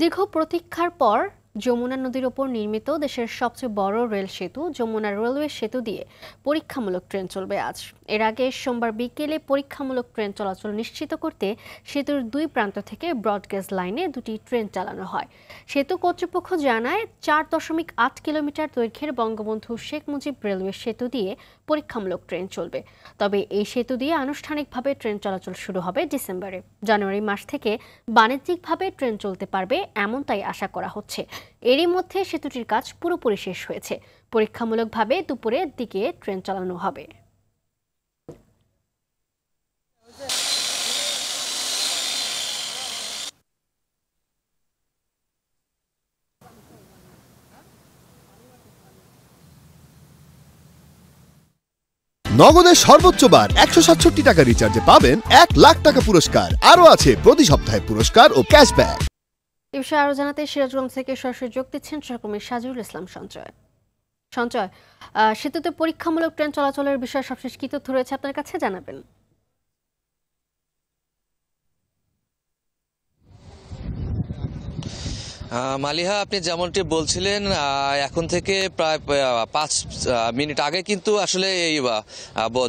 দীর্ঘ প্রতীক্ষার পর যমুনা নদীর ওপর নির্মিত দেশের সবচেয়ে বড় রেল সেতু যমুনা রেলওয়ে সেতু দিয়ে পরীক্ষামূলক ট্রেন চলবে আজ। এর আগে সোমবার বিকেলে পরীক্ষামূলক ট্রেন চলাচল নিশ্চিত করতে সেতুর দুই প্রান্ত থেকে ব্রডগেজ লাইনে দুটি ট্রেন চালানো হয়। সেতু কর্তৃপক্ষ জানায় 4.8 কিলোমিটার দৈর্ঘ্যের বঙ্গবন্ধু শেখ মুজিব রেলওয়ে সেতু দিয়ে পরীক্ষামূলক ট্রেন চলবে। তবে এই সেতু দিয়ে আনুষ্ঠানিকভাবে ট্রেন চলাচল শুরু হবে ডিসেম্বরে। জানুয়ারি মাস থেকে বাণিজ্যিকভাবে ট্রেন চলতে পারবে এমনটাই আশা করা হচ্ছে। এরই মধ্যে সেতুটির কাজ পুরোপুরি শেষ হয়েছে। পরীক্ষামূলকভাবে দুপুরের দিকে ট্রেন চালানো হবে। নগদের সর্বোচ্চ বার 167 টাকা রিচার্জে পাবেন 1 লাখ টাকা পুরস্কার। আরও আছে প্রতি সপ্তাহে পুরস্কার ও ক্যাশব্যাক। এ বিষয়ে আরো জানাতে সিরাজগঞ্জ থেকে সরাসরি যোগ দিচ্ছেন সহকর্মী সাজিউল ইসলাম সঞ্চয়। সেতুতে পরীক্ষামূলক ট্রেন চলাচলের বিষয়ে সবশেষ কি তথ্য রয়েছে আপনার কাছে জানাবেন। মালিহা, আপনি যেমনটি বলছিলেন এখন থেকে প্রায় 5 মিনিট আগে কিন্তু আসলে এই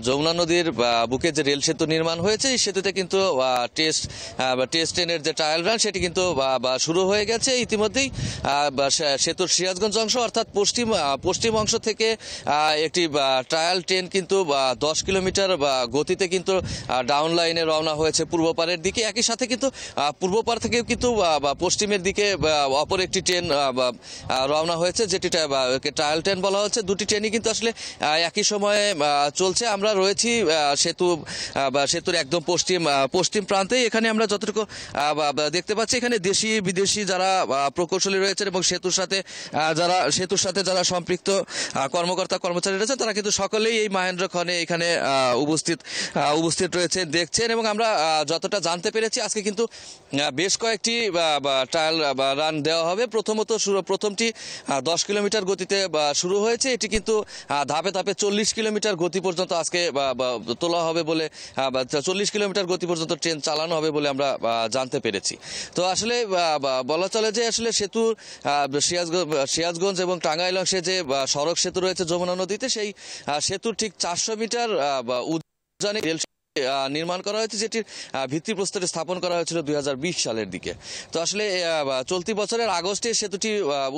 যমুনা নদীর বুকে যে রেল সেতু নির্মাণ হয়েছে এই সেতুতে কিন্তু টেস্ট ট্রেনের যে ট্রায়াল রান সেটি কিন্তু শুরু হয়ে গেছে ইতিমধ্যেই। সেতুর সিরাজগঞ্জ অংশ অর্থাৎ পশ্চিম অংশ থেকে একটি ট্রায়াল ট্রেন কিন্তু 10 কিলোমিটার গতিতে কিন্তু ডাউন লাইনে রওনা হয়েছে পূর্ব পারের দিকে। একই সাথে কিন্তু পূর্ব পার থেকেও কিন্তু পশ্চিমের দিকে অপর একটি ট্রেন রওনা হয়েছে, যেটি ট্রায়াল ট্রেন বলা হচ্ছে। দুটি ট্রেনই কিন্তু আসলে একই সময়ে চলছে। আমরা রয়েছি সেতুর একদম পশ্চিম প্রান্তে। এখানে আমরা যতটুকু দেখতে পাচ্ছি এখানে দেশি বিদেশি যারা প্রকৌশলী রয়েছেন এবং সেতুর সাথে যারা সম্পৃক্ত কর্মকর্তা কর্মচারী রয়েছেন তারা কিন্তু সকলেই এই মাহেন্দ্রক্ষণে এখানে উপস্থিত রয়েছেন, দেখছেন। এবং আমরা যতটা জানতে পেরেছি আজকে কিন্তু বেশ কয়েকটি ট্রায়াল রান দেওয়া হবে। প্রথমটি 10 কিলোমিটার গতিতে শুরু হয়েছে। এটি কিন্তু ধাপে ধাপে 40 কিলোমিটার গতি পর্যন্ত আজকে তোলা হবে বলে 40 কিলোমিটার গতি পর্যন্ত ট্রেন চালানো হবে বলে আমরা জানতে পেরেছি। তো আসলে বলা চলে যে আসলে সেতু সিরাজগঞ্জ এবং টাঙ্গাইল অংশে যে সড়ক সেতু রয়েছে যমুনা নদীতে, সেই সেতুর ঠিক 400 মিটার উজানে রেল নির্মাণ করা হয়েছে, যেটির ভিত্তিপ্রস্তরে স্থাপন করা হয়েছিল 2020 সালের দিকে। তো আসলে চলতি বছরের আগস্টে সেতুটি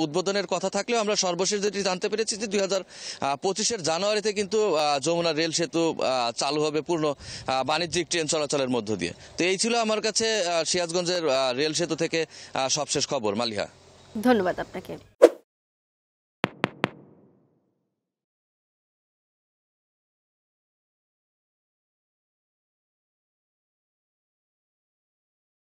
উদ্বোধনের কথা থাকলেও আমরা সর্বশেষ যেটি জানতে পেরেছি যে 2025-এর জানুয়ারিতে কিন্তু যমুনা রেল সেতু চালু হবে পূর্ণ বাণিজ্যিক ট্রেন চলাচলের মধ্য দিয়ে। তো এই ছিল আমার কাছে সিরাজগঞ্জের রেল সেতু থেকে সবশেষ খবর। মালিহা, ধন্যবাদ আপনাকে।